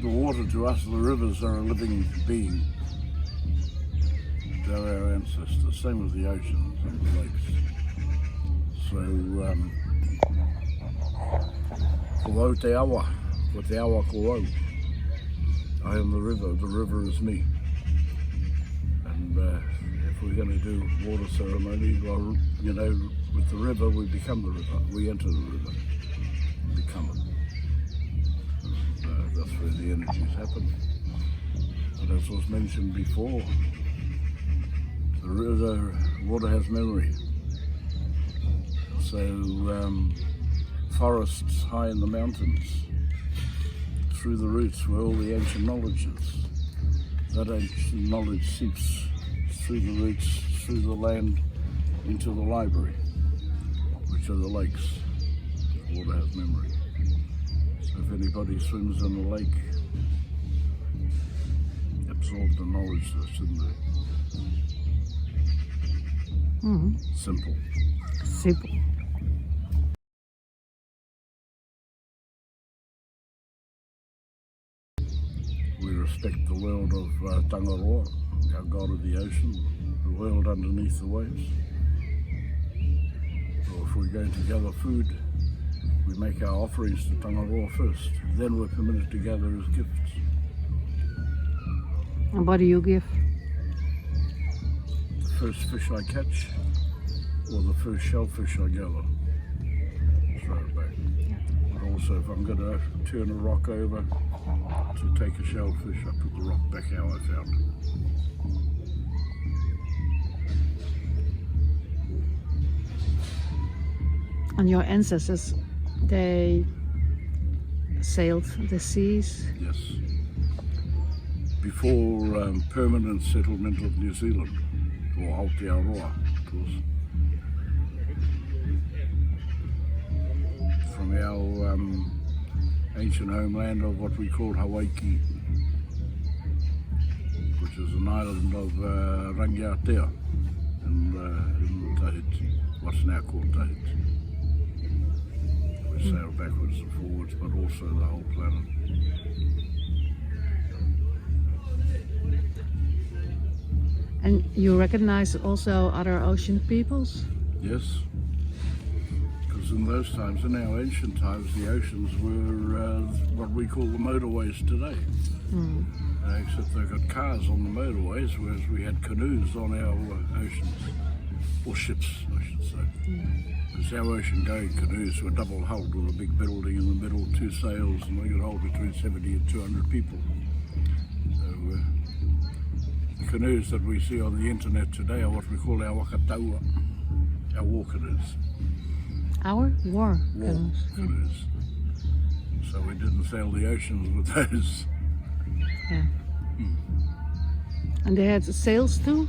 the water to us, the rivers are a living being. They're our ancestors, same with the oceans and the lakes. So, ko te awa, ko te awa ko au. I am the river is me. And if we're going to do water ceremony, well, you know, with the river we become the river, we enter the river, become it. And, that's where the energies happen. And as was mentioned before, the river, water has memory. So forests high in the mountains, through the roots where all the ancient knowledge is. That ancient knowledge seeps through the roots, through the land, into the library, which are the lakes. Water has memory. So if anybody swims in the lake, absorb the knowledge that's in there. Simple. Simple. We respect the world of Tangaroa, our god of the ocean, the world underneath the waves. Or if we're going to gather food, we make our offerings to Tangaroa first. Then we're permitted to gather as gifts. And what do you give? The first fish I catch, or the first shellfish I gather, throw it back. But also if I'm going to turn a rock over to take a shellfish, I put the rock back how I found it. And your ancestors, they sailed the seas? Yes. Before permanent settlement of New Zealand, or Aotearoa, of course. From our ancient homeland of what we call Hawaii, which is an island of Rangiatea in Tahiti, what's now called Tahiti. We sail backwards and forwards, but also the whole planet. And you recognize also other ocean peoples? Yes. Because in those times, in our ancient times, the oceans were what we call the motorways today. Except they've got cars on the motorways, whereas we had canoes on our oceans, or ships, I should say. Because our ocean-going canoes were double-hulled with a big building in the middle, 2 sails, and they could hold between 70 and 200 people. So the canoes that we see on the internet today are what we call our wakataua, our war canoes. Our war canoes. So we didn't sail the oceans with those. Yeah. And they had sails too?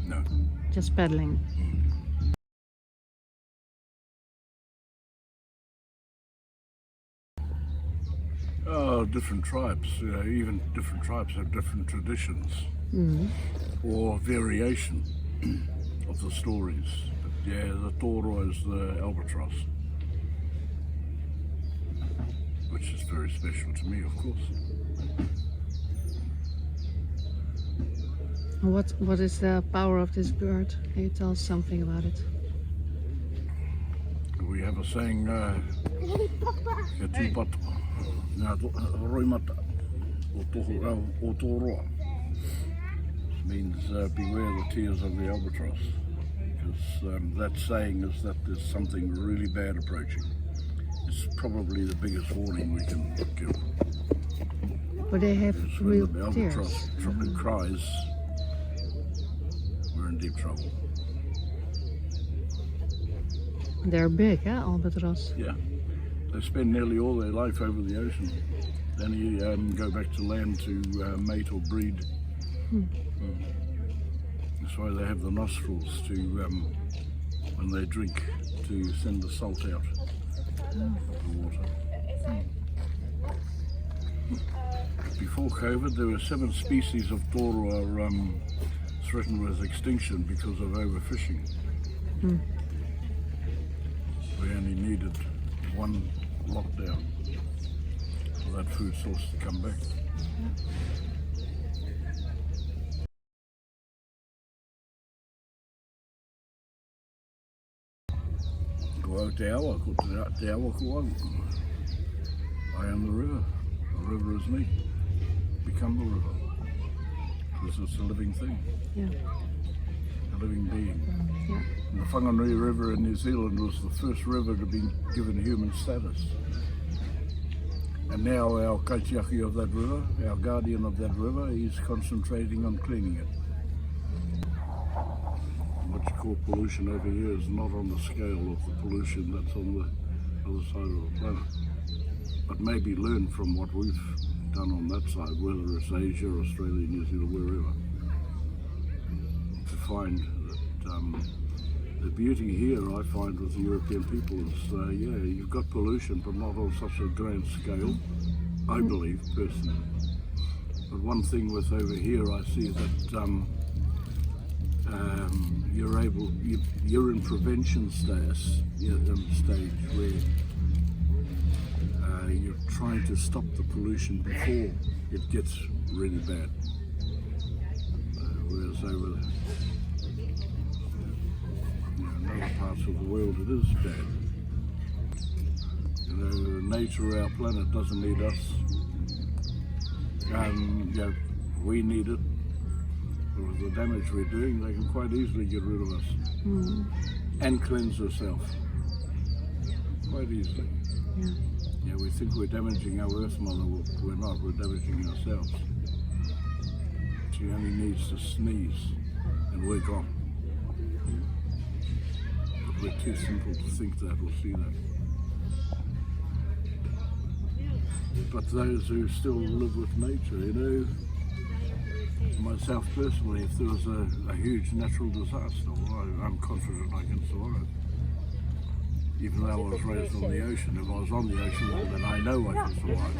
No. Just paddling? Oh, different tribes. Even different tribes have different traditions or variation of the stories. But yeah, the Toroa is the albatross, which is very special to me, of course. What is the power of this bird? Can you tell us something about it? We have a saying, "Ke tūpata, ngā roimata o Toroa," means beware the tears of the albatross. Because that saying is that there's something really bad approaching. It's probably the biggest warning we can give. But they have real when the albatross cries, we're in deep trouble. They're big, huh, albatross? Yeah, they spend nearly all their life over the ocean. Then you go back to land to mate or breed. That's why they have the nostrils to, when they drink, to send the salt out of the water. Before COVID, there were 7 species of Toroa threatened with extinction because of overfishing. We only needed 1 lockdown. for that food source to come back. Ko au te awa, ko te awa ko au. I am the river. The river is me. Become the river. Because it's a living thing. Yeah. A living being. Yeah. And the Whanganui River in New Zealand was the first river to be given human status. And now our kaitiaki of that river, our guardian of that river, he's concentrating on cleaning it. What you call pollution over here is not on the scale of the pollution that's on the other side of the planet. But maybe learn from what we've done on that side, whether it's Asia, Australia, New Zealand, wherever. To find that the beauty here, I find, with the European people is, yeah, you've got pollution, but not on such a grand scale, I believe, personally. But one thing with over here, I see that you're in prevention stage where you're trying to stop the pollution before it gets really bad. Whereas over in other parts of the world it is bad. You know, nature, our planet, doesn't need us. We need it. With the damage we're doing, they can quite easily get rid of us and cleanse herself quite easily. Yeah. Yeah, we think we're damaging our Earth Mother. We're not. We're damaging ourselves. She only needs to sneeze, and we're gone. But we're too simple to think that or see that. But those who still live with nature, you know. Myself personally, if there was a huge natural disaster, well, I'm confident I can survive. Even though I was raised on the ocean, if I was on the ocean, well, then I know I can survive.